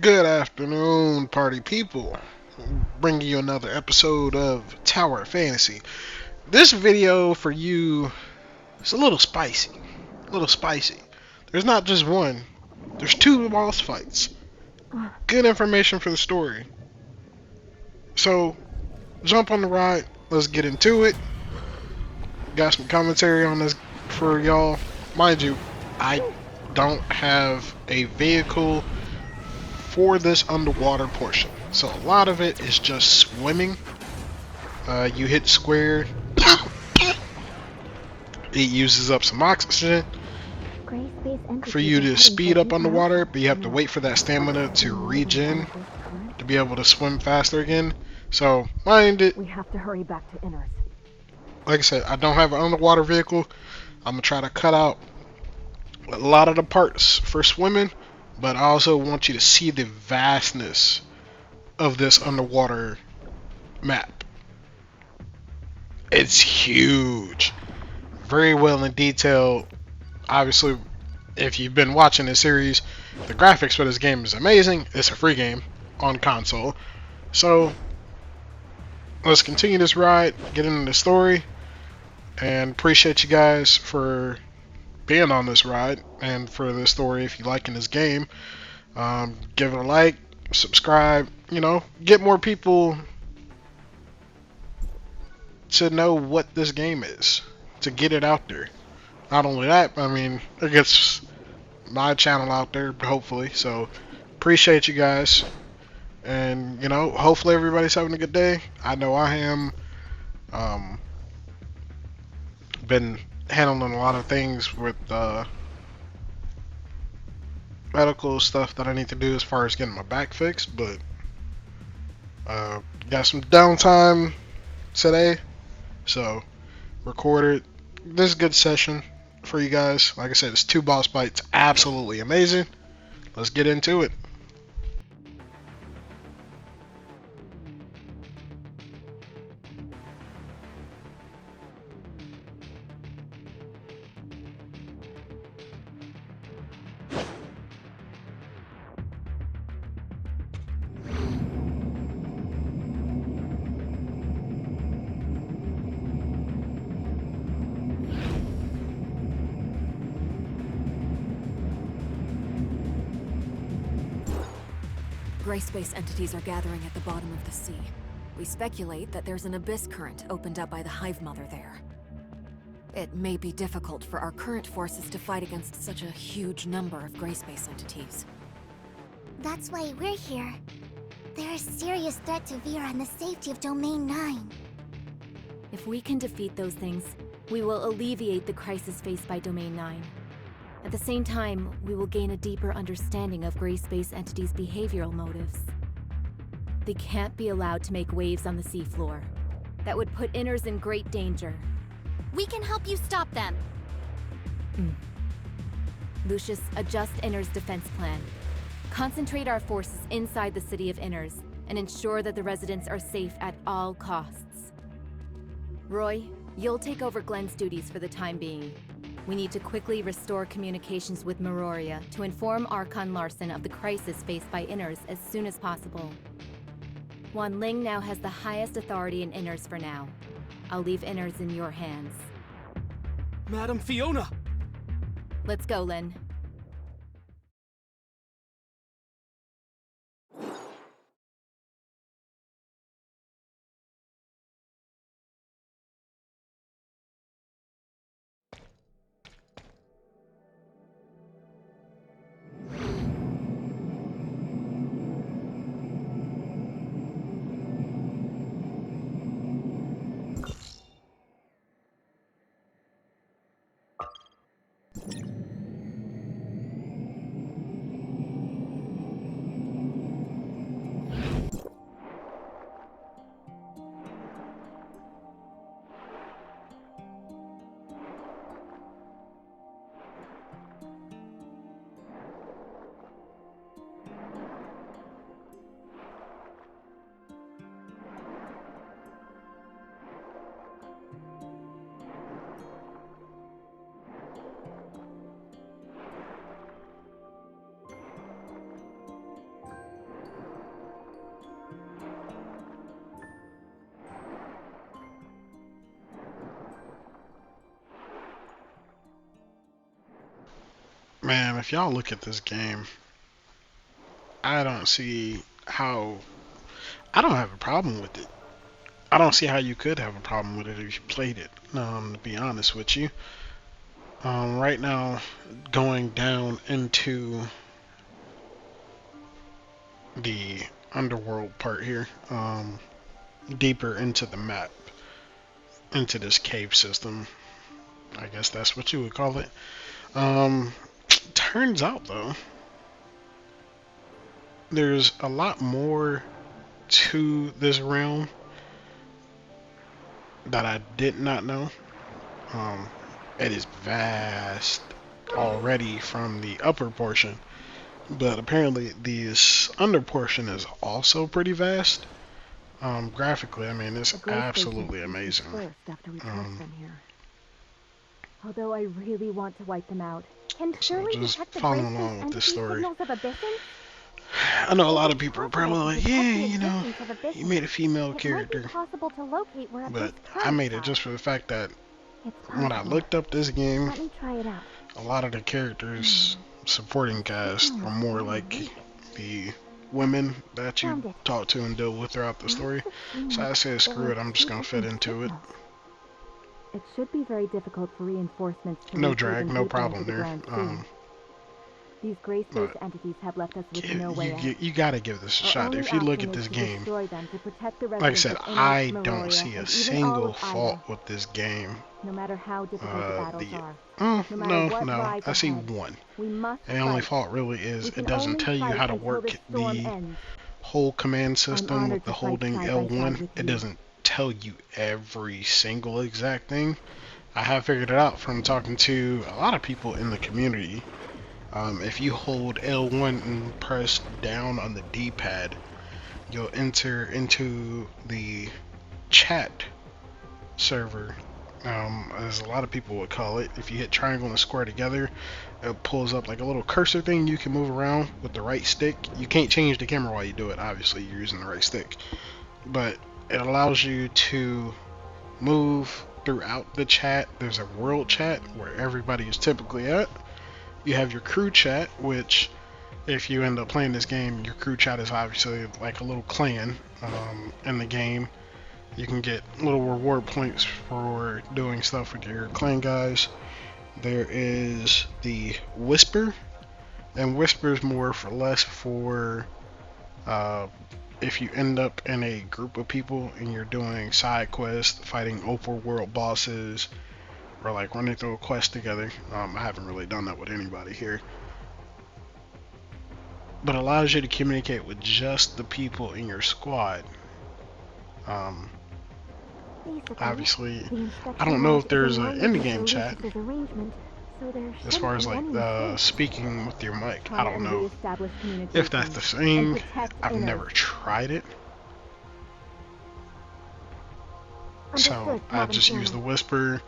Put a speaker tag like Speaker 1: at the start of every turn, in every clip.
Speaker 1: Good afternoon, party people. Bringing you another episode of Tower of Fantasy. This video for you is a little spicy. A little spicy. There's not just one, there's two boss fights. Good information for the story. So, jump on the ride. Let's get into it. Got some commentary on this for y'all. Mind you, I don't have a vehicle for this underwater portion. So a lot of it is just swimming. You hit square, it uses up some oxygen for you to speed up underwater, but you have to wait for that stamina to regen to be able to swim faster again. So mind it.
Speaker 2: We have to hurry back to Inners.
Speaker 1: Like I said, I don't have an underwater vehicle. I'm gonna try to cut out a lot of the parts for swimming, but I also want you to see the vastness of this underwater map. It's huge, very well in detail. Obviously, if you've been watching this series, the graphics for this game is amazing. It's a free game on console. So let's continue this ride, get into the story, and appreciate you guys for being on this ride and for this story. If you liking this game, give it a like, subscribe, get more people to know what this game is, to get it out there. Not only that, I mean, it gets my channel out there, hopefully. So, appreciate you guys. And, hopefully everybody's having a good day. I know I am. Been handling a lot of things with medical stuff that I need to do as far as getting my back fixed, but got some downtime today, so recorded this good session for you guys. Like I said, it's two boss fights, absolutely amazing. Let's get into it.
Speaker 2: Gray space entities are gathering at the bottom of the sea. We speculate that there's an abyss current opened up by the Hive Mother there. It may be difficult for our current forces to fight against such a huge number of gray space entities.
Speaker 3: That's why we're here. They're a serious threat to Vera and the safety of Domain 9.
Speaker 4: If we can defeat those things, we will alleviate the crisis faced by Domain 9. At the same time, we will gain a deeper understanding of gray space entities' behavioral motives. They can't be allowed to make waves on the seafloor. That would put Inners in great danger.
Speaker 3: We can help you stop them.
Speaker 4: Lucius, adjust Inners' defense plan. Concentrate our forces inside the city of Inners and ensure that the residents are safe at all costs. Roy, you'll take over Glenn's duties for the time being. We need to quickly restore communications with Meroria to inform Archon Larson of the crisis faced by Inners as soon as possible. Wan Ling now has the highest authority in Inners for now. I'll leave Inners in your hands.
Speaker 5: Madam Fiona!
Speaker 4: Let's go, Lynn.
Speaker 1: Man, if y'all look at this game, I don't see how. I don't have a problem with it. I don't see how you could have a problem with it if you played it. To be honest with you, right now, going down into the underworld part here, deeper into the map, into this cave system. I guess that's what you would call it. Turns out though, there's a lot more to this realm that I did not know. It is vast already from the upper portion, but apparently this under portion is also pretty vast. Graphically, I mean, it's
Speaker 4: The gray
Speaker 1: absolutely
Speaker 4: stations
Speaker 1: amazing.
Speaker 4: first after we cross
Speaker 1: Um,
Speaker 4: them here. Although I really want to wipe them out. Can
Speaker 1: So
Speaker 4: Shirley
Speaker 1: just
Speaker 4: detect the
Speaker 1: following
Speaker 4: gray space
Speaker 1: along with this
Speaker 4: entity
Speaker 1: story.
Speaker 4: signals of abyssin?
Speaker 1: I know a lot
Speaker 4: If
Speaker 1: of
Speaker 4: it's
Speaker 1: people are
Speaker 4: possible
Speaker 1: probably
Speaker 4: to
Speaker 1: like,
Speaker 4: detect
Speaker 1: yeah,
Speaker 4: the
Speaker 1: you know,
Speaker 4: existence of
Speaker 1: you
Speaker 4: abyssin,
Speaker 1: made a female
Speaker 4: it might be
Speaker 1: character,
Speaker 4: possible to locate where
Speaker 1: but
Speaker 4: abyss
Speaker 1: I
Speaker 4: currents
Speaker 1: made it
Speaker 4: are.
Speaker 1: just for the fact that
Speaker 4: It's
Speaker 1: when I
Speaker 4: possible.
Speaker 1: looked up this game,
Speaker 4: Let me try it out.
Speaker 1: a lot of the characters, supporting cast, are more like the women that you
Speaker 4: Found it.
Speaker 1: talk to and deal with throughout the story. So I said, screw it, I'm just gonna fit into it.
Speaker 4: It should be very difficult for reinforcements to
Speaker 1: No
Speaker 4: reach
Speaker 1: drag,
Speaker 4: even
Speaker 1: no
Speaker 4: deeper into
Speaker 1: problem
Speaker 4: the
Speaker 1: there.
Speaker 4: Grand Sea. These gray space
Speaker 1: But
Speaker 4: entities have left us with
Speaker 1: you,
Speaker 4: no way out.
Speaker 1: you gotta give this a
Speaker 4: Our
Speaker 1: shot.
Speaker 4: only
Speaker 1: If you look
Speaker 4: option
Speaker 1: at
Speaker 4: is
Speaker 1: this
Speaker 4: to
Speaker 1: game,
Speaker 4: destroy them to protect the
Speaker 1: like I
Speaker 4: residents
Speaker 1: said,
Speaker 4: of Innis,
Speaker 1: I don't
Speaker 4: Meroria,
Speaker 1: see a
Speaker 4: and even all
Speaker 1: single
Speaker 4: of
Speaker 1: fault
Speaker 4: Ida,
Speaker 1: with this game.
Speaker 4: no matter how difficult the battles are. No matter
Speaker 1: No,
Speaker 4: what
Speaker 1: no,
Speaker 4: lies
Speaker 1: I see
Speaker 4: ahead,
Speaker 1: one.
Speaker 4: we must
Speaker 1: And the only
Speaker 4: fight.
Speaker 1: fault really is
Speaker 4: We
Speaker 1: it
Speaker 4: can
Speaker 1: doesn't
Speaker 4: only
Speaker 1: tell you
Speaker 4: fight
Speaker 1: how to
Speaker 4: until
Speaker 1: work
Speaker 4: this storm
Speaker 1: the
Speaker 4: ends.
Speaker 1: whole command
Speaker 4: I'm
Speaker 1: system with
Speaker 4: honored
Speaker 1: the
Speaker 4: to fight
Speaker 1: holding
Speaker 4: side by side
Speaker 1: L1.
Speaker 4: with
Speaker 1: It
Speaker 4: you.
Speaker 1: doesn't tell you every single exact thing. I have figured it out from talking to a lot of people in the community. If you hold L1 and press down on the D-pad, you'll enter into the chat server, as a lot of people would call it. If you hit triangle and square together, it pulls up like a little cursor thing you can move around with the right stick. You can't change the camera while you do it, obviously you're using the right stick, but it allows you to move throughout the chat. There's a world chat where everybody is typically at. You have your crew chat, which if you end up playing this game, your crew chat is obviously like a little clan in the game. You can get little reward points for doing stuff with your clan guys. There is the Whisper, and Whisper is more for less for if you end up in a group of people and you're doing side quests, fighting open world bosses, or like running through a quest together. I haven't really done that with anybody here, but allows you to communicate with just the people in your squad. Obviously, I don't know if there's an in-game chat as far as like speaking with your mic. I don't know if that's the same. I've never tried it, so I just use the Whisper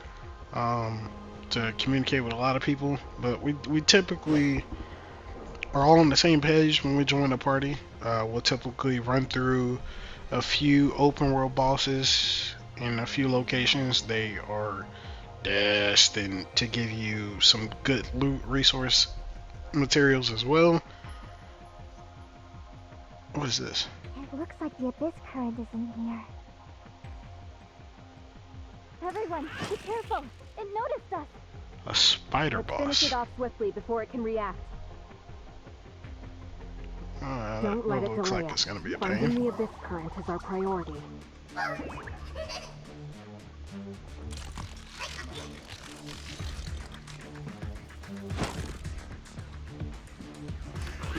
Speaker 1: to communicate with a lot of people. But we typically are all on the same page when we join a party. We'll typically run through a few open world bosses in a few locations. They are destined to give you some good loot resource materials as well. What is this?
Speaker 3: It looks like the abyss current is in here.
Speaker 4: Everyone, be careful! It noticed us!
Speaker 1: A spider
Speaker 4: Let's finish
Speaker 1: boss.
Speaker 4: it off swiftly before it can react.
Speaker 1: That
Speaker 4: Don't let it
Speaker 1: looks
Speaker 4: delay
Speaker 1: like
Speaker 4: us.
Speaker 1: it's gonna be a
Speaker 4: Finding
Speaker 1: pain.
Speaker 4: the abyss current is our priority.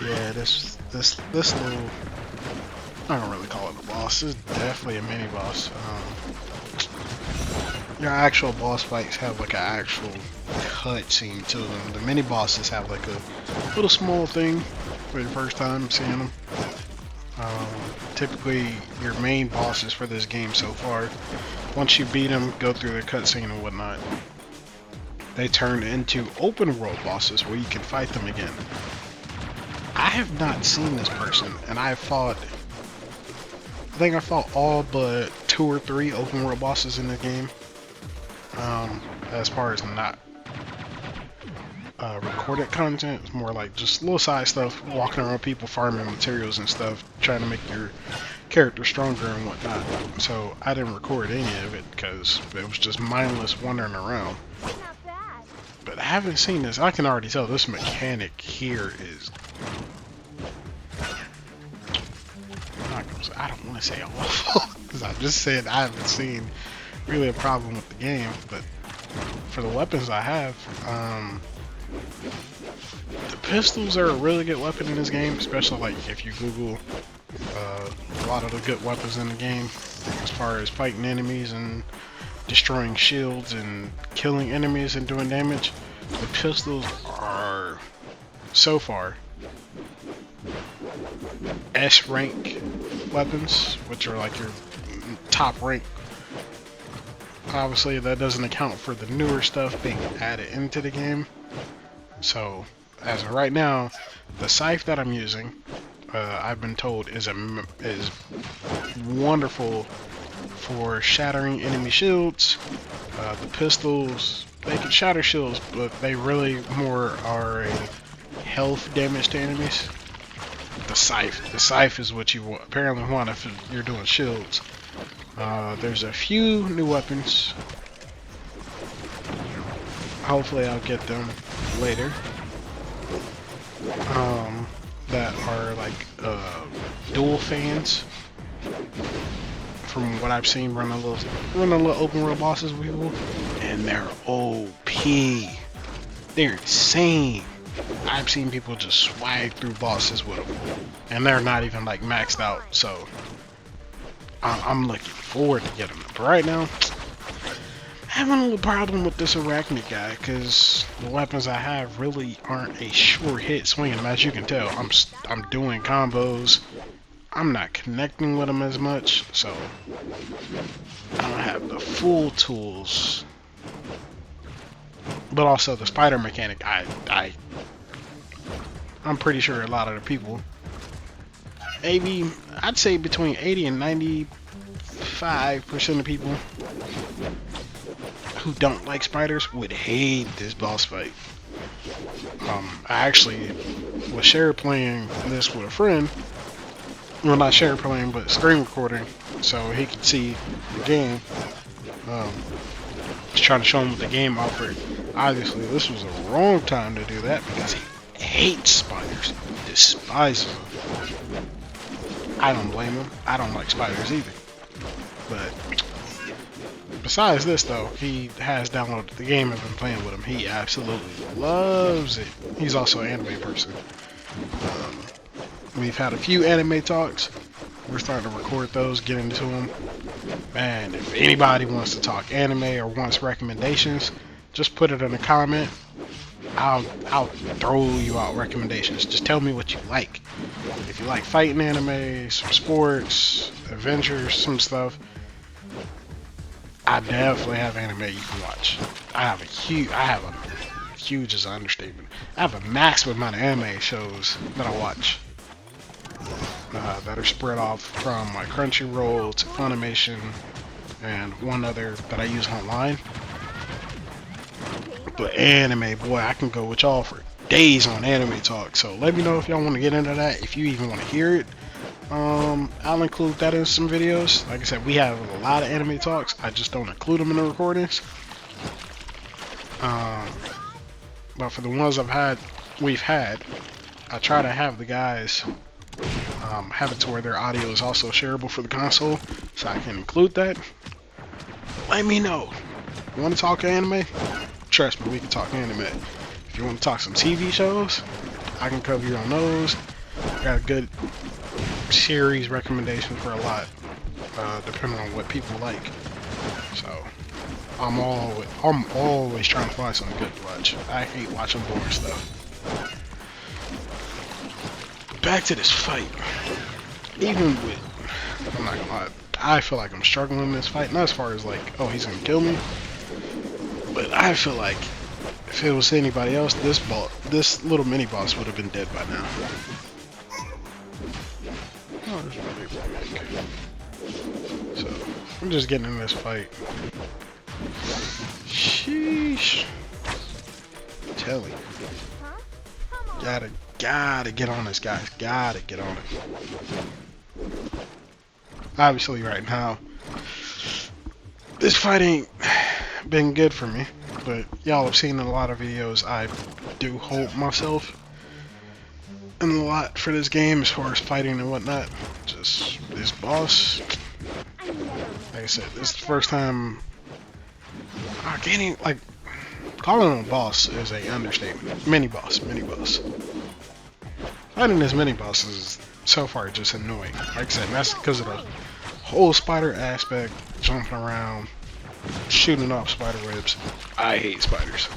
Speaker 1: Yeah, this little, I don't really call it a boss. This is definitely a mini boss. Your actual boss fights have like an actual cutscene to them. The mini bosses have like a little small thing for your first time seeing them. Typically, your main bosses for this game so far, once you beat them, go through the cutscene and whatnot, they turn into open world bosses where you can fight them again. I have not seen this person, and I think I fought all but 2 or 3 open world bosses in the game. As far as not recorded content. It's more like just little side stuff, walking around people, farming materials and stuff, trying to make your character stronger and whatnot. So I didn't record any of it because it was just mindless wandering around. But I haven't seen this. I can already tell this mechanic here is... I don't want to say awful, because I just said I haven't seen really a problem with the game, but for the weapons I have, the pistols are a really good weapon in this game, especially like if you Google a lot of the good weapons in the game as far as fighting enemies and destroying shields and killing enemies and doing damage. The pistols are so far S rank weapons, which are like your top rank. Obviously that doesn't account for the newer stuff being added into the game. So as of right now, the scythe that I'm using, I've been told is wonderful for shattering enemy shields. The pistols, they can shatter shields, but they really more are a health damage to enemies. The scythe is what you apparently want if you're doing shields. There's a few new weapons. Hopefully I'll get them later. That are like dual fans. From what I've seen, running a little open world bosses with people, and they're OP. They're insane. I've seen people just swag through bosses with them, and they're not even like maxed out. So I'm looking forward to getting them. But right now, I'm having a little problem with this arachnid guy because the weapons I have really aren't a sure hit swinging. As you can tell, I'm doing combos. I'm not connecting with them as much, so I don't have the full tools. But also the spider mechanic, I'm pretty sure a lot of the people, maybe I'd say between 80 and 95% of people who don't like spiders would hate this boss fight. I actually was share playing this with a friend. Well, not share playing, but screen recording, so he could see the game. Just trying to show him what the game offered. Obviously, this was a wrong time to do that because he hates spiders, despises them. I don't blame him. I don't like spiders either. But besides this, though, he has downloaded the game and been playing with him. He absolutely loves it. He's also an anime person. We've had a few anime talks. We're starting to record those, get into them. And if anybody wants to talk anime or wants recommendations, just put it in a comment. I'll throw you out recommendations. Just tell me what you like. If you like fighting anime, some sports, adventures, some stuff, I definitely have anime you can watch. I have a huge is an understatement. I have a massive amount of anime shows that I watch. That are spread off from my Crunchyroll to Funimation and one other that I use online. But anime, boy, I can go with y'all for days on anime talk. So let me know if y'all want to get into that, if you even want to hear it. I'll include that in some videos. Like I said, we have a lot of anime talks. I just don't include them in the recordings. But for the ones we've had, I try to have the guys have it to where their audio is also shareable for the console, so I can include that. Let me know. You want to talk anime? Trust me, we can talk anime. If you want to talk some TV shows, I can cover you on those. Got a good series recommendation for a lot, depending on what people like. So I'm always trying to find something good to watch. I hate watching boring stuff. Back to this fight. Even with, I'm not gonna lie, I feel like I'm struggling in this fight. Not as far as like, oh, he's gonna kill me, but I feel like if it was anybody else, this little mini boss would have been dead by now. Oh, there's really big. So I'm just getting in this fight. Sheesh. telling you. Gotta get on this, guys. Gotta get on it. Obviously, right now, this fight ain't been good for me, but y'all have seen in a lot of videos I do hold myself in a lot for this game as far as fighting and whatnot. Just this boss, like I said, this is the first time I can't even, like, calling him a boss is a understatement. Mini boss. Fighting this mini boss is so far just annoying. Like I said, that's because of the whole spider aspect, jumping around, shooting off spider webs. I hate spiders.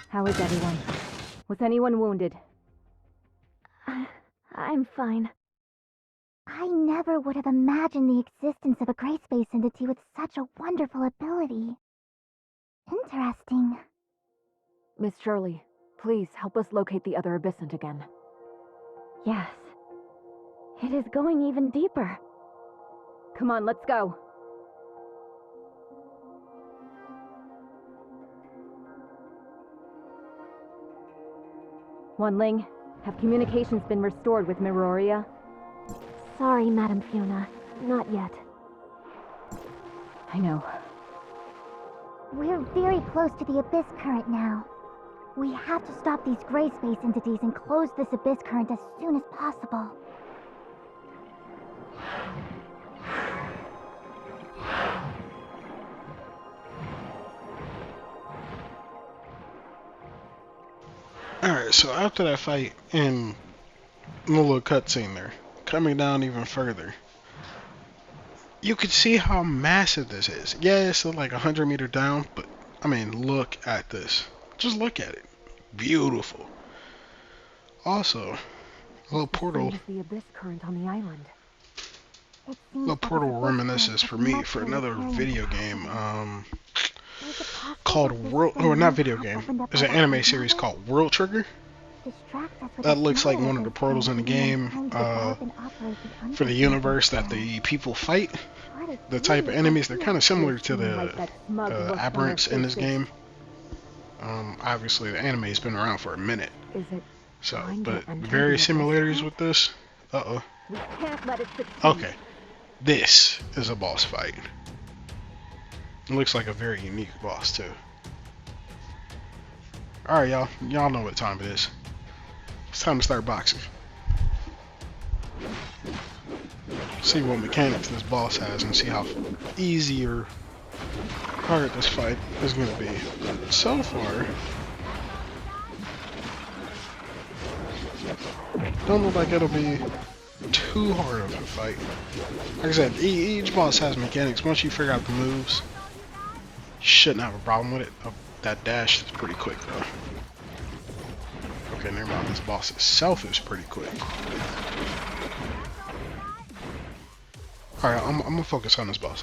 Speaker 4: How is everyone? Was anyone wounded?
Speaker 3: I'm fine. I never would have imagined the existence of a gray space entity with such a wonderful ability. Interesting.
Speaker 2: Miss Shirley, please help us locate the other abyssant again.
Speaker 3: Yes. It is going even deeper.
Speaker 4: Come on, let's go. Wanling, have communications been restored with Miroria?
Speaker 3: Sorry, Madam Fiona. Not yet.
Speaker 4: I know.
Speaker 3: We're very close to the abyss current now. We have to stop these gray space entities and close this abyss current as soon as possible.
Speaker 1: Alright, so after that fight and a little cutscene there, coming down even further, you could see how massive this is. Yeah, it's still like 100 meters down, but I mean, look at this. Just look at it. Beautiful. Also, a little portal.
Speaker 2: The abyss current on the island.
Speaker 1: Little portal reminiscence for me for another video game. Called World, or not video game. It's an anime series called World Trigger. That looks like one of the portals in the game for the universe that the people fight. The type of enemies, they're kind of similar to the aberrants in this game. Obviously, the anime's been around for a minute. So, but very similarities with this. Uh-oh. Okay. This is a boss fight. It looks like a very unique boss, too. Alright, y'all. Y'all know what time it is. It's time to start boxing. See what mechanics this boss has and see how easy or hard this fight is going to be. So far, don't look like it'll be too hard of a fight. Like I said, each boss has mechanics. Once you figure out the moves, you shouldn't have a problem with it. Oh, that dash is pretty quick though. Okay, never mind. This boss itself is pretty quick. Alright, I'm gonna focus on this boss.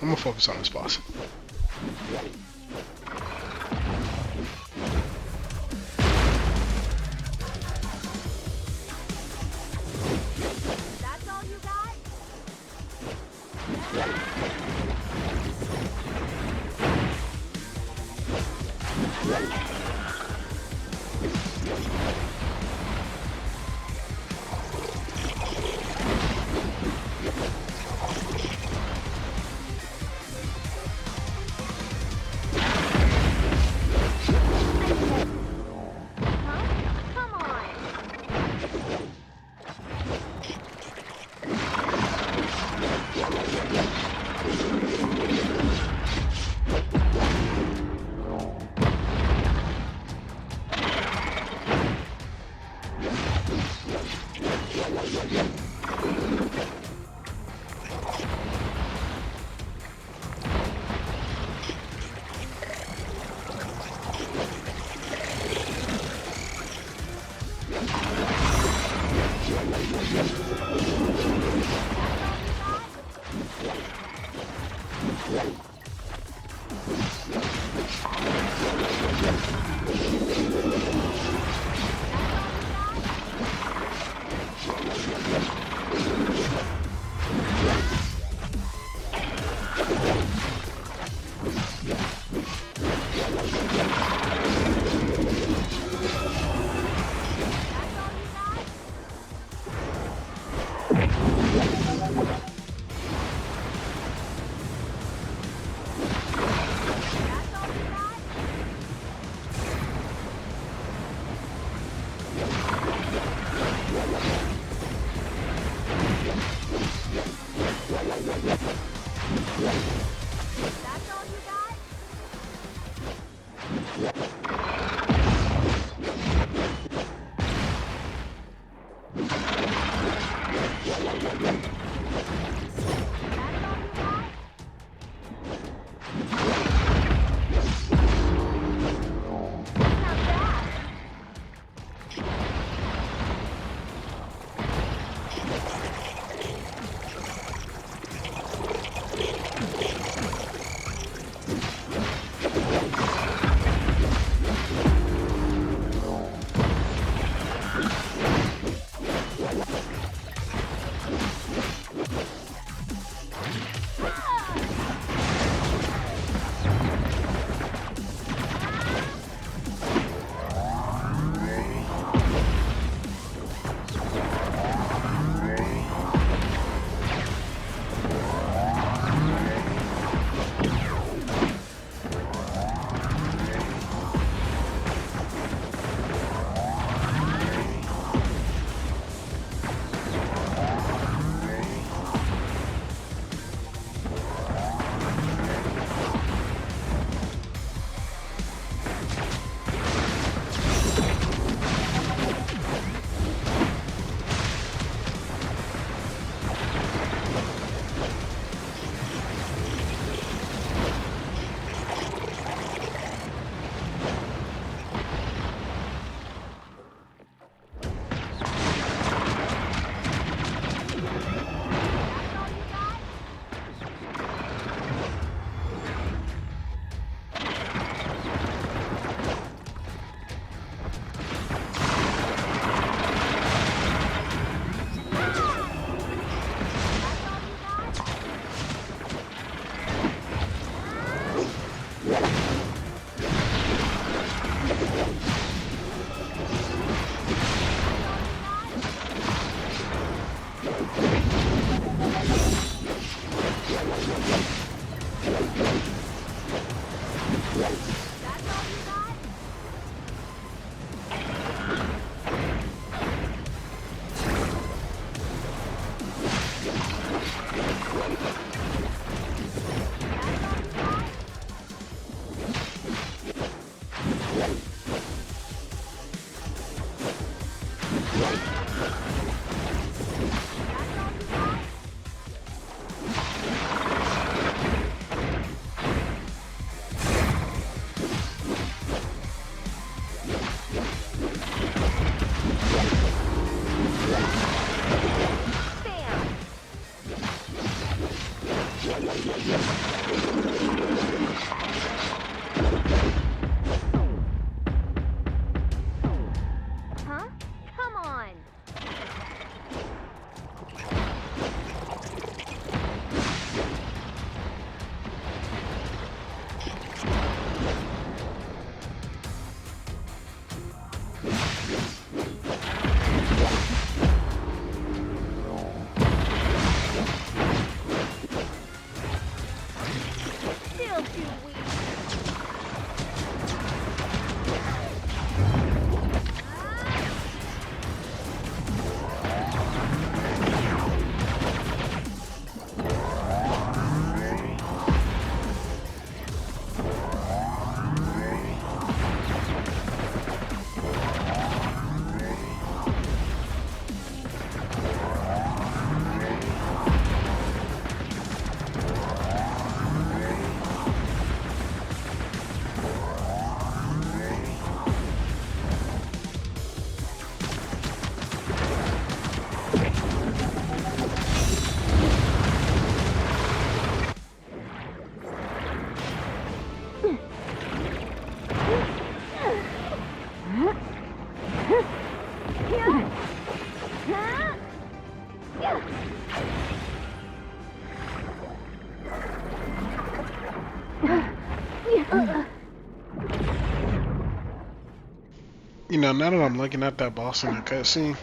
Speaker 1: know, now that I'm looking at that boss in the cutscene,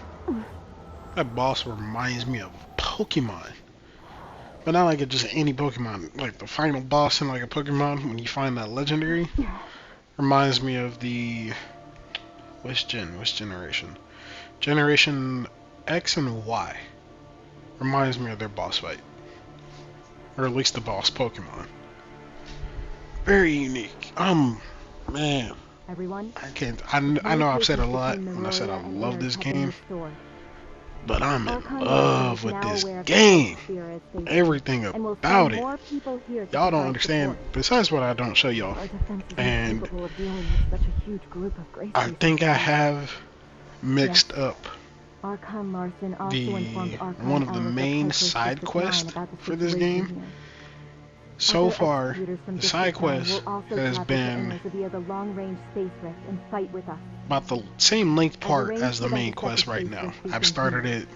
Speaker 1: that boss reminds me of Pokemon. But not like just any Pokemon. Like the final boss in like a Pokemon, when you find that legendary, reminds me of the which generation? Generation X and Y. Reminds me of their boss fight. Or at least the boss Pokemon. Very unique. Man.
Speaker 4: Everyone,
Speaker 1: I can't. I know I've said a lot when I said I love this game, but I'm in love with this game. Everything about it. Y'all don't understand. Besides what I don't show y'all, and I think I have mixed up one of the main side quests for this game. So far, the side quest has been about the same length part as the main quest right now. I've started it,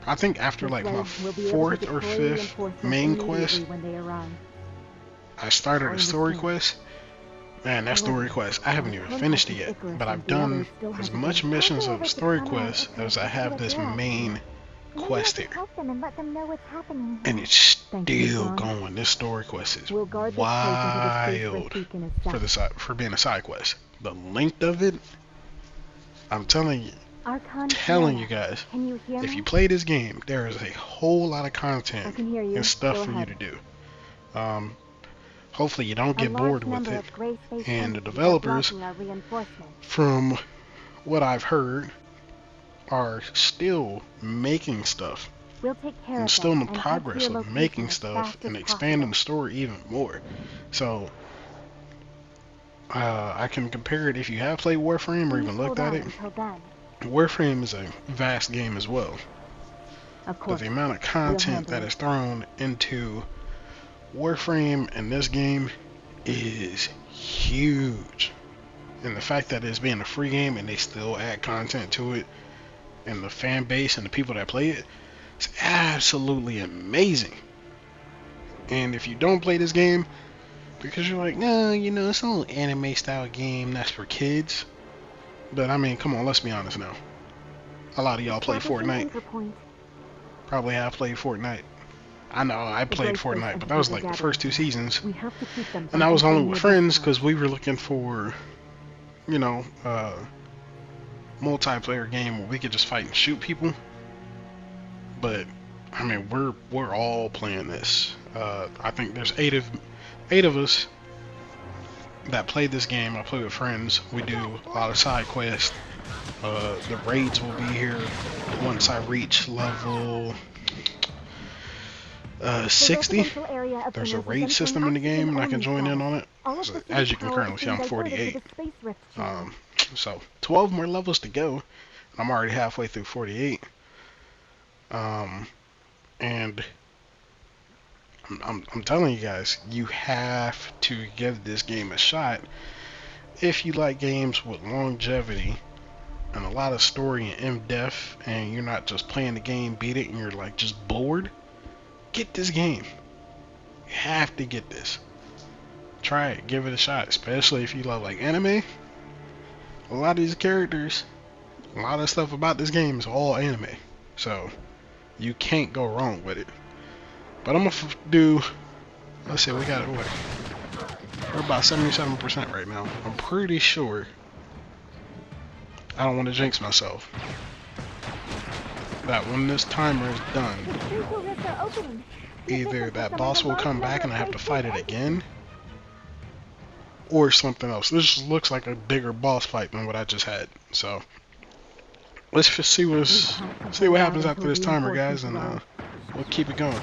Speaker 1: I think after like my 4th or 5th main quest, I started a story quest. Man, that story quest, I haven't even finished it yet, but I've done as much missions of the story quest as I have this main quest here. And it's still going. This story quest is wild for being a side quest. The length of it, I'm telling you guys, if you play this game, there is a whole lot of content and stuff for you to do. Hopefully you don't get bored with it. And the developers, from what I've heard, are still making stuff. And still in the progress of making stuff and expanding the story even more. So I can compare it if you have played Warframe or even looked at it. Warframe is a vast game as well. But the amount of content that is thrown into Warframe and this game is huge. And the fact that it's being a free game and they still add content to it, and the fan base and the people that play it, it's absolutely amazing. And if you don't play this game because you're like, no, you know, it's a little anime style game that's for kids. But I mean, come on, let's be honest now. A lot of y'all play Fortnite. Probably have played Fortnite. I know I played Fortnite, but that was like the first 2 seasons. And I was only with friends because we were looking for, you know, multiplayer game where we could just fight and shoot people. But I mean, we're all playing this. I think there's eight of us that play this game. I play with friends. We do a lot of side quests. The raids will be here once I reach level 60. There's a raid system in the game, and I can join in on it. So, as you can currently see, I'm 48. So 12 more levels to go. I'm already halfway through 48. And I'm telling you guys, you have to give this game a shot if you like games with longevity and a lot of story and in-depth, and you're not just playing the game, beat it, and you're like just bored. Get this game. You have to get this. Try it, give it a shot, especially if you love like anime. A lot of these characters, a lot of stuff about this game is all anime, so you can't go wrong with it. But I'm gonna do, let's see, we got it, what? We're about 77% right now. I'm pretty sure, I don't want to jinx myself, that when this timer is done, either that boss will come back and I have to fight it again, or something else. This just looks like a bigger boss fight than what I just had. So let's just see what happens after this timer, guys, and we'll keep it going.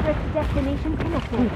Speaker 3: District destination connected.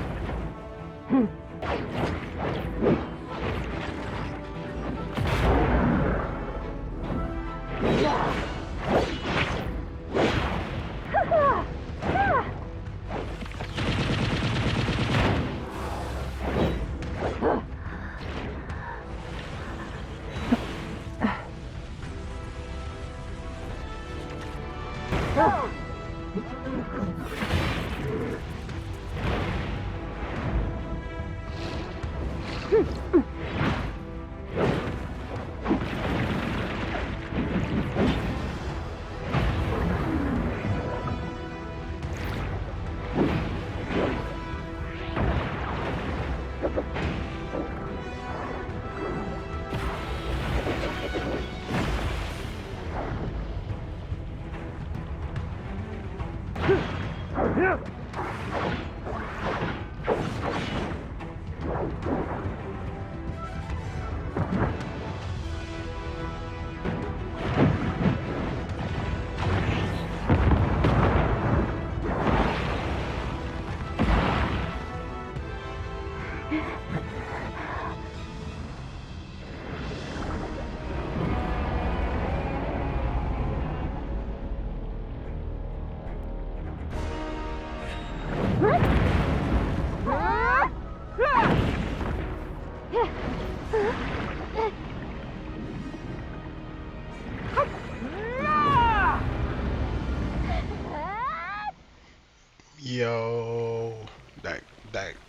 Speaker 1: Yo,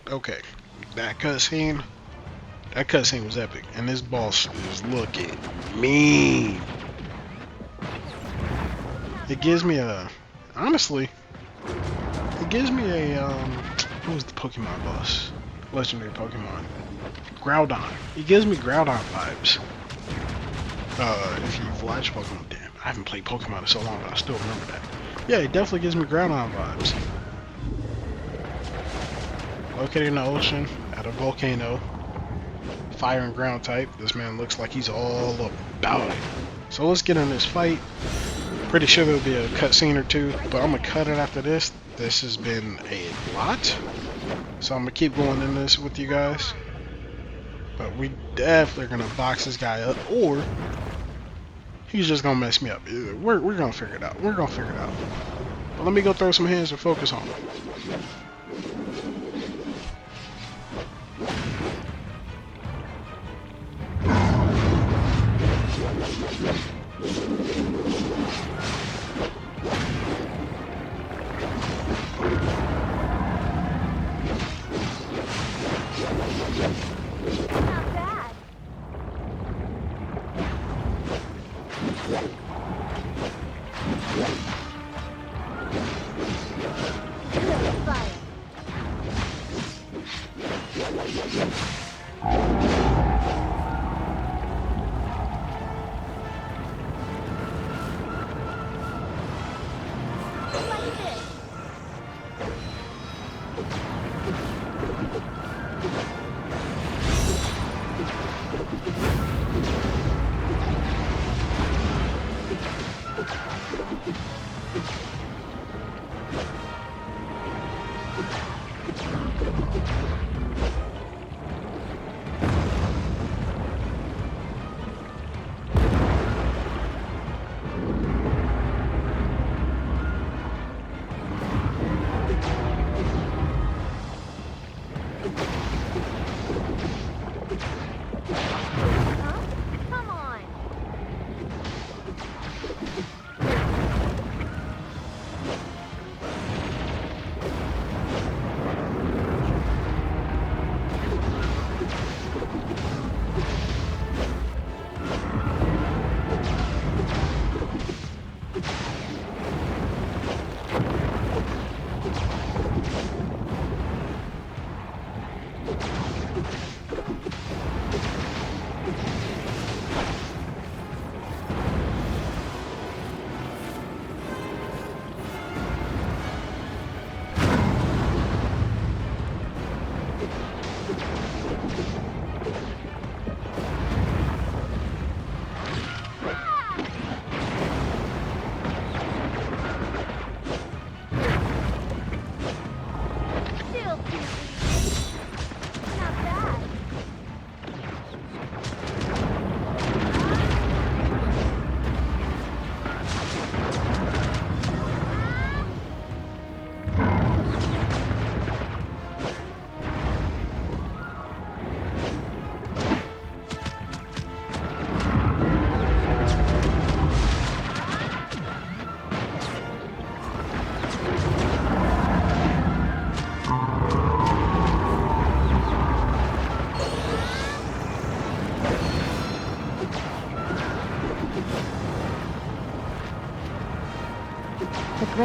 Speaker 1: okay. That cutscene, that cutscene was epic, and this boss is looking mean. It gives me a, honestly, it gives me a, what was the Pokemon boss? Legendary Pokemon. Groudon. It gives me Groudon vibes. If you've watched Pokemon, damn, I haven't played Pokemon in so long, but I still remember that. Yeah, it definitely gives me Groudon vibes. Located in the ocean, at a volcano, fire and ground type. This man looks like he's all about it. So let's get in this fight. Pretty sure there'll be a cutscene or two, but I'm gonna cut it after this. This has been a lot, so I'm gonna keep going in this with you guys. But we definitely gonna box this guy up, or he's just gonna mess me up. We're gonna figure it out. We're gonna figure it out. But let me go throw some hands and focus on him.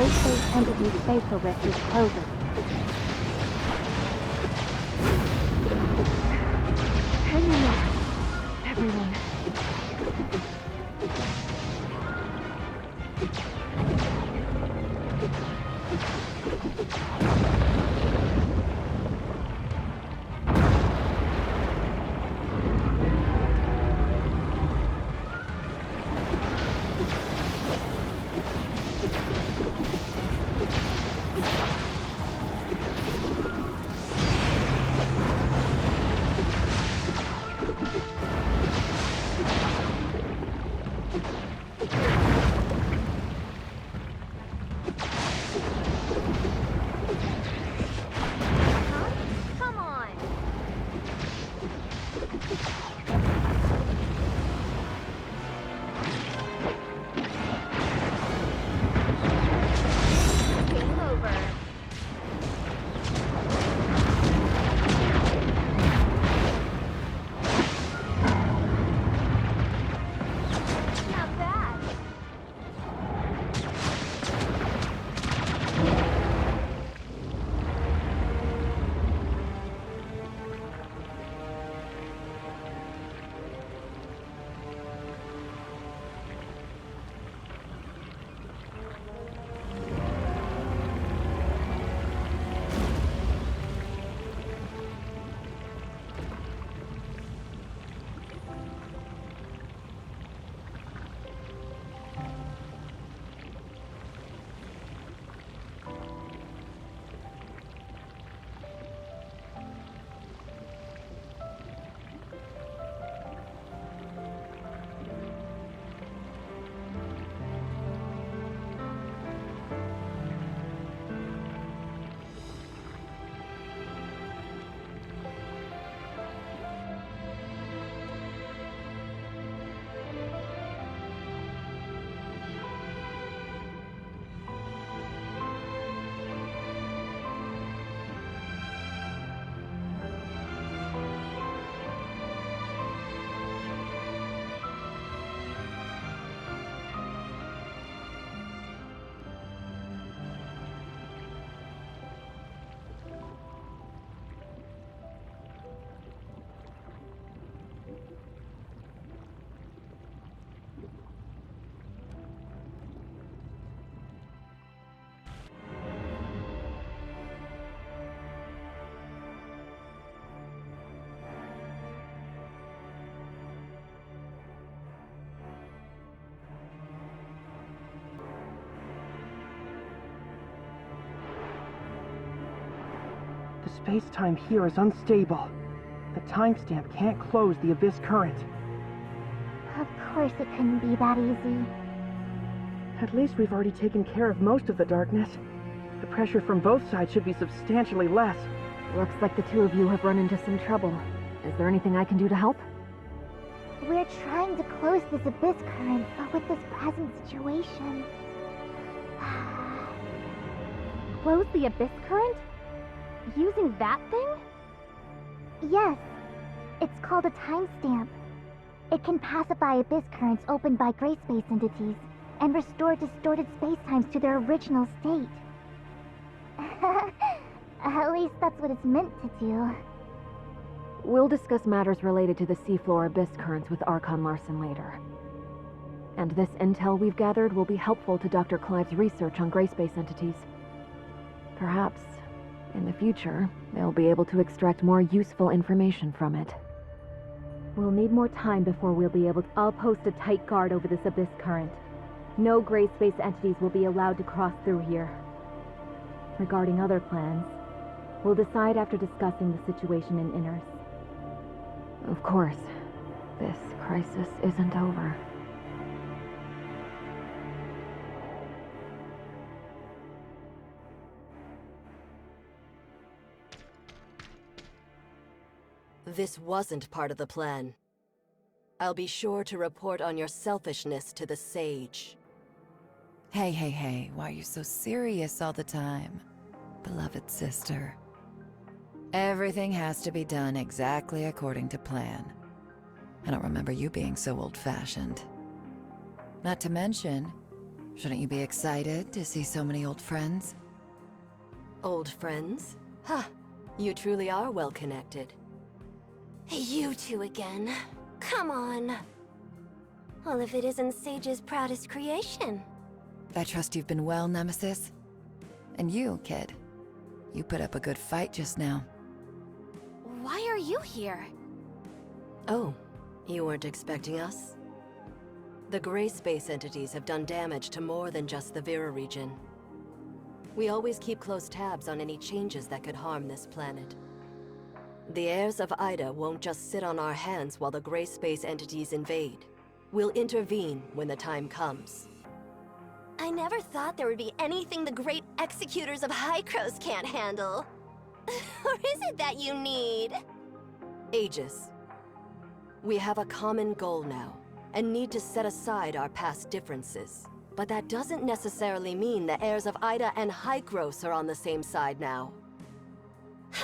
Speaker 3: Gray Space Entity's facial rift is closing. Hang in there, everyone.
Speaker 4: Come on! Game over. Not bad.
Speaker 6: The space-time here is unstable. The timestamp can't close the abyss current.
Speaker 3: Of course it couldn't be that easy.
Speaker 6: At least we've already taken care of most of the darkness. The pressure from both sides should be substantially less.
Speaker 2: Looks like the two of you have run into some trouble. Is there anything I can do to help?
Speaker 3: We're trying to close this abyss current, but with this present situation...
Speaker 4: Close the abyss current? Using that thing?
Speaker 3: Yes. It's called a timestamp. It can pacify abyss currents opened by gray space entities and restore distorted spacetimes to their original state. At least that's what it's meant to do.
Speaker 2: We'll discuss matters related to the seafloor abyss currents with Archon Larson later. And this intel we've gathered will be helpful to Dr. Clive's research on gray space entities. Perhaps, in the future, they'll be able to extract more useful information from it.
Speaker 4: We'll need more time before we'll be able to... I'll post a tight guard over this abyss current. No gray space entities will be allowed to cross through here. Regarding other plans, we'll decide after discussing the situation in Inners.
Speaker 2: Of course, this crisis isn't over.
Speaker 7: This wasn't part of the plan. I'll be sure to report on your selfishness to the Sage.
Speaker 8: Hey, why are you so serious all the time? Beloved sister. Everything has to be done exactly according to plan. I don't remember you being so old-fashioned. Not to mention, Shouldn't you be excited to see so many old friends?
Speaker 7: Old friends? Ha! You truly are well connected.
Speaker 9: You two again. Come on. Well, if it isn't Sage's proudest creation.
Speaker 8: I trust you've been well, Nemesis. And you, kid. You put up a good fight just now.
Speaker 9: Why are you here?
Speaker 7: Oh, you weren't expecting us? The gray space entities have done damage to more than just the Vera region. We always keep close tabs on any changes that could harm this planet. The heirs of Ida won't just sit on our hands while the gray space entities invade. We'll intervene when the time comes.
Speaker 9: I never thought there would be anything the great executors of Hykros can't handle. Or is it that you need?
Speaker 7: Aegis. We have a common goal now, and need to set aside our past differences. But that doesn't necessarily mean the heirs of Ida and Hykros are on the same side now.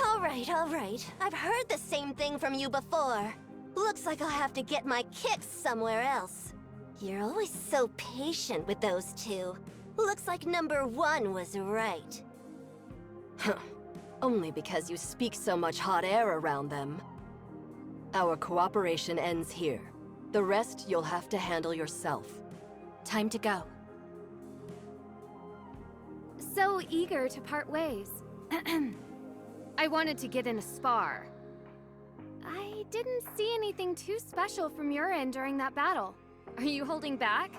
Speaker 9: All right. I've heard the same thing from you before. Looks like I'll have to get my kicks somewhere else. You're always so patient with those two. Looks like number one was right.
Speaker 7: Huh. Only because you speak so much hot air around them. Our cooperation ends here. The rest you'll have to handle yourself.
Speaker 9: Time to go.
Speaker 4: So eager to part ways. I wanted to get in a spar. I didn't see anything too special from your end during that battle. Are you holding back?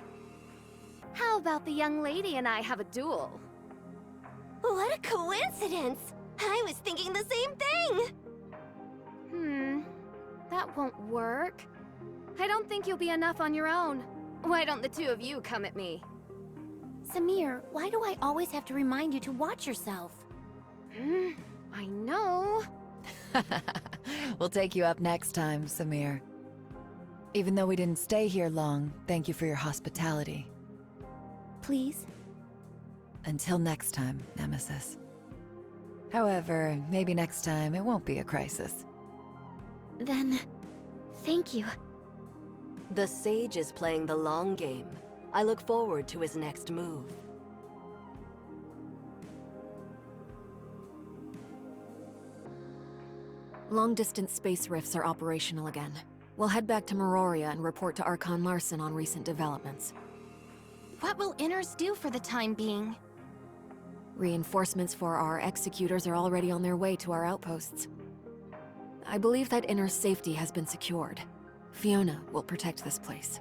Speaker 4: How about the young lady and I have a duel?
Speaker 9: What a coincidence! I was thinking the same thing!
Speaker 4: That won't work. I don't think you'll be enough on your own. Why don't the two of you come at me?
Speaker 9: Samir, why do I always have to remind you to watch yourself?
Speaker 4: I know.
Speaker 8: We'll take you up next time, Samir. Even though we didn't stay here long, thank you for your hospitality.
Speaker 9: Please?
Speaker 8: Until next time, Nemesis. However, maybe next time it won't be a crisis.
Speaker 9: Then, thank you.
Speaker 7: The Sage is playing the long game. I look forward to his next move.
Speaker 2: Long-distance space rifts are operational again. We'll head back to Meroria and report to Archon Larson on recent developments.
Speaker 9: What will Inners do for the time being?
Speaker 2: Reinforcements for our executors are already on their way to our outposts. I believe that Inner's safety has been secured. Fiona will protect this place.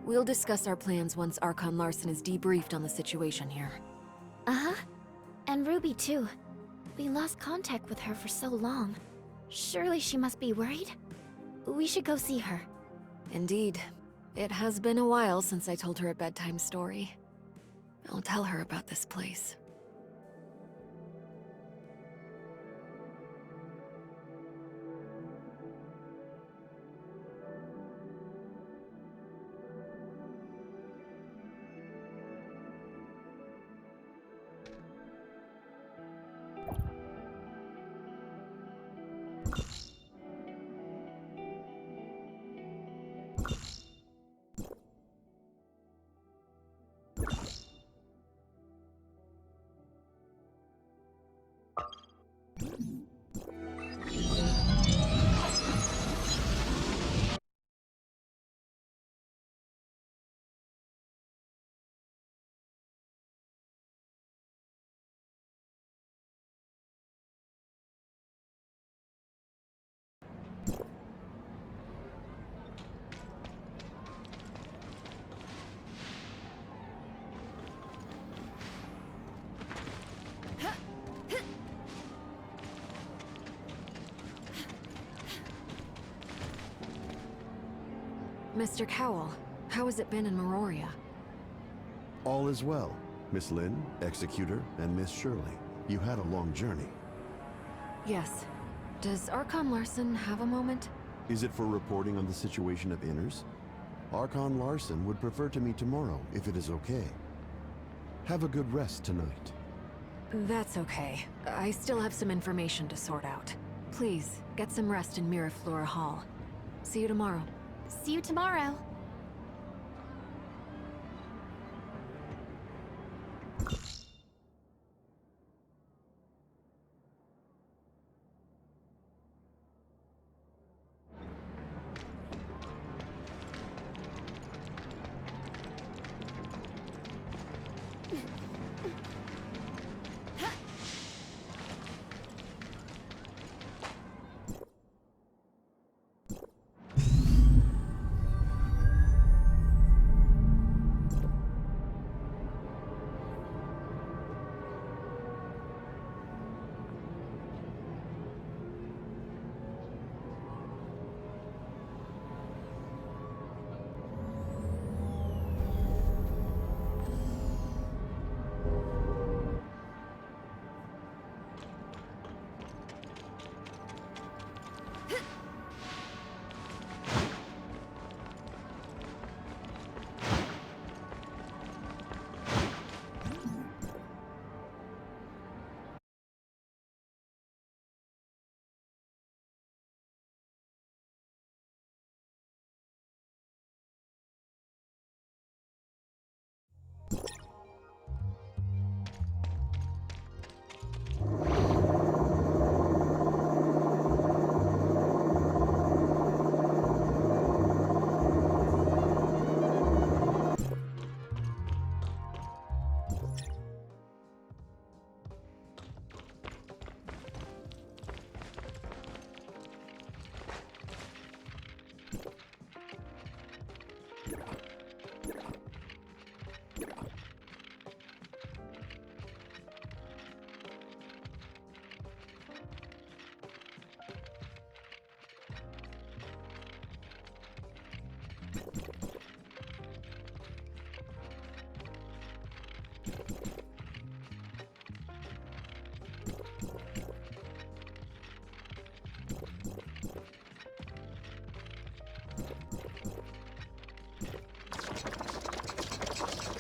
Speaker 2: We'll discuss our plans once Archon Larson is debriefed on the situation here.
Speaker 9: Uh-huh. And Ruby, too. We lost contact with her for so long. Surely she must be worried? We should go see her.
Speaker 2: Indeed. It has been a while since I told her a bedtime story. I'll tell her about this place. Mr. Cowell, how has it been in Meroria?
Speaker 10: All is well, Miss Lynn, Executor, and Miss Shirley. You had a long journey.
Speaker 2: Yes. Does Archon Larson have a moment?
Speaker 10: Is it for reporting on the situation of Inners? Archon Larson would prefer to meet tomorrow, if it is okay. Have a good rest tonight.
Speaker 2: That's okay. I still have some information to sort out. Please, get some rest in Miraflora Hall. See you tomorrow.
Speaker 9: See you tomorrow.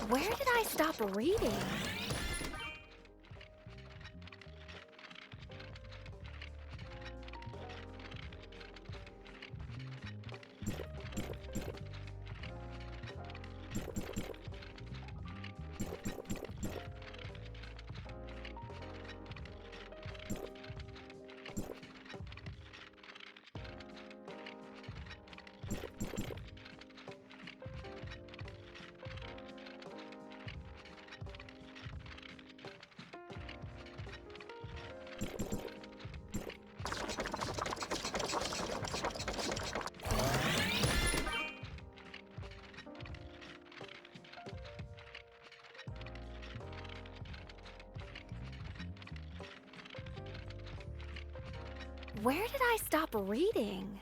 Speaker 4: Where did I stop reading? Where did I stop reading?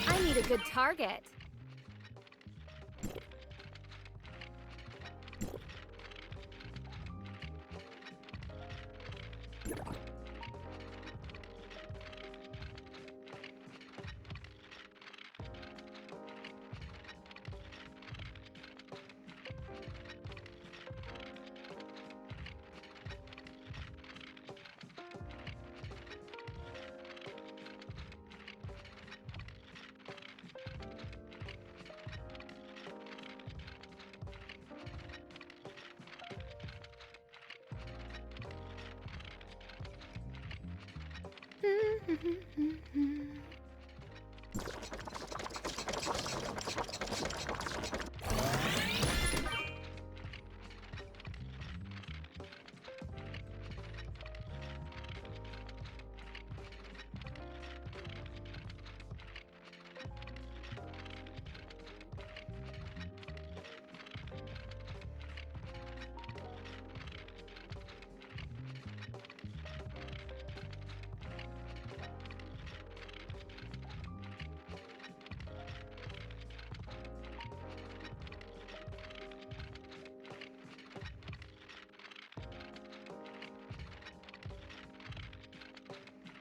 Speaker 4: I need a good target.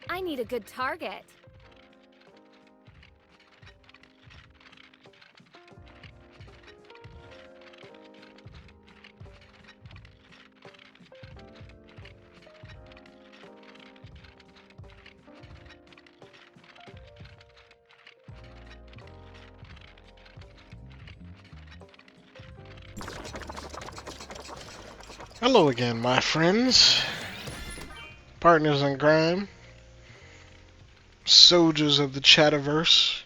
Speaker 4: I need a good target.
Speaker 1: Hello again, my friends, partners in crime, soldiers of the Chatterverse.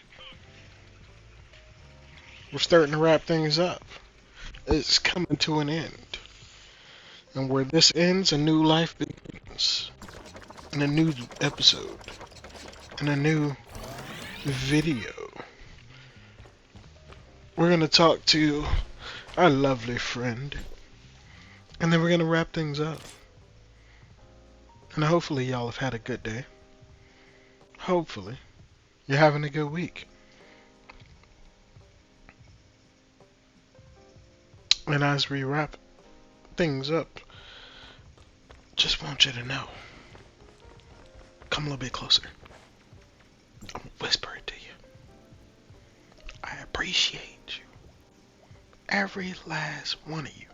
Speaker 1: We're starting to wrap things up. It's coming to an end. And where this ends, a new life begins. And a new episode. And a new video. We're going to talk to our lovely friend. And then we're going to wrap things up. And hopefully y'all have had a good day. Hopefully you're having a good week. And as we wrap things up, just want you to know. Come a little bit closer. I'm gonna whisper it to you. I appreciate you. Every last one of you.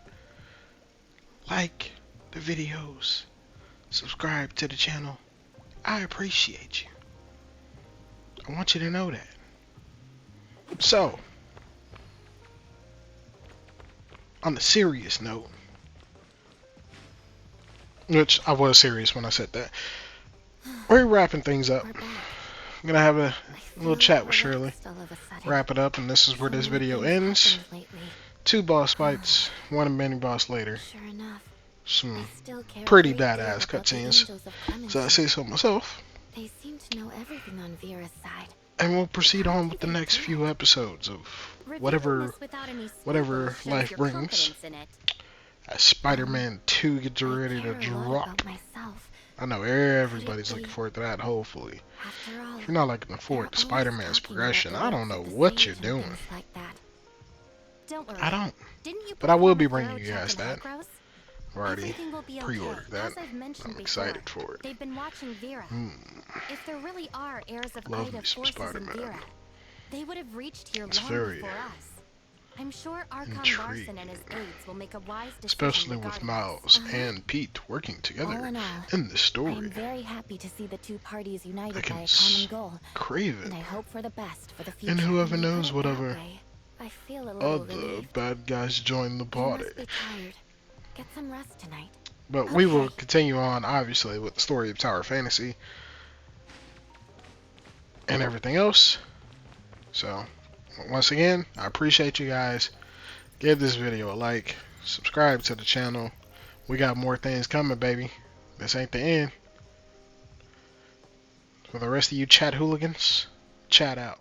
Speaker 1: Like the videos. Subscribe to the channel. I appreciate you. I want you to know that. So, on the serious note, which I was serious when I said that, we're wrapping things up.
Speaker 9: We're back.
Speaker 1: I'm gonna have a little
Speaker 9: feel
Speaker 1: chat with Shirley.
Speaker 9: relaxed all of a sudden.
Speaker 1: Wrap it up, and this is where
Speaker 9: So
Speaker 1: this
Speaker 9: many
Speaker 1: video
Speaker 9: things
Speaker 1: ends.
Speaker 9: happened lately.
Speaker 1: 2 boss fights, 1 mini boss later.
Speaker 9: Sure enough, I
Speaker 1: Some
Speaker 9: still care a
Speaker 1: pretty
Speaker 9: great deal
Speaker 1: badass
Speaker 9: about the
Speaker 1: cutscenes.
Speaker 9: angels of clemency.
Speaker 1: So I say so myself.
Speaker 9: They seem to know everything on Vera's side.
Speaker 1: And we'll proceed on with the next few episodes of whatever life brings. As Spider-Man 2 gets ready to drop. I know everybody's looking forward to that, hopefully. If you're not looking forward to Spider-Man's progression, I don't know what you're doing.
Speaker 4: Don't worry.
Speaker 1: I don't.
Speaker 4: Didn't you
Speaker 1: But I will be
Speaker 4: perform a
Speaker 1: bringing you
Speaker 4: thorough
Speaker 1: guys
Speaker 4: check in
Speaker 1: that.
Speaker 4: Hellgross?
Speaker 1: I've already
Speaker 4: Everything will be okay.
Speaker 1: pre-ordered that.
Speaker 4: As I've mentioned
Speaker 1: I'm
Speaker 4: before,
Speaker 1: excited for it.
Speaker 4: they've been watching Vera. If there really are heirs of
Speaker 1: Love
Speaker 4: Ida
Speaker 1: me some
Speaker 4: forces in
Speaker 1: Spider-Man.
Speaker 4: Vera, they would have reached here
Speaker 1: It's
Speaker 4: long
Speaker 1: very
Speaker 4: before us. I'm sure Archon
Speaker 1: intriguing.
Speaker 4: Larson and his aides will make a wise decision
Speaker 1: Especially with
Speaker 4: regarding
Speaker 1: Miles
Speaker 4: this.
Speaker 1: and Pete working together
Speaker 4: All in all,
Speaker 1: in the
Speaker 4: I
Speaker 1: story.
Speaker 4: am very happy to see the two parties united
Speaker 1: can
Speaker 4: by a common goal,
Speaker 1: crave
Speaker 4: and
Speaker 1: it.
Speaker 4: I hope for the best for the future.
Speaker 1: And whoever
Speaker 4: When you
Speaker 1: knows
Speaker 4: put it that
Speaker 1: whatever
Speaker 4: way, I feel a little
Speaker 1: other
Speaker 4: relieved.
Speaker 1: bad guys join the
Speaker 4: You
Speaker 1: party.
Speaker 4: must be tired. Get some rest tonight.
Speaker 1: But we will
Speaker 4: Okay.
Speaker 1: continue on, obviously, with the story of Tower Fantasy and everything else. So, once again, I appreciate you guys. Give this video a like. Subscribe to the channel. We got more things coming, baby. This ain't the end. For the rest of you chat hooligans, chat out.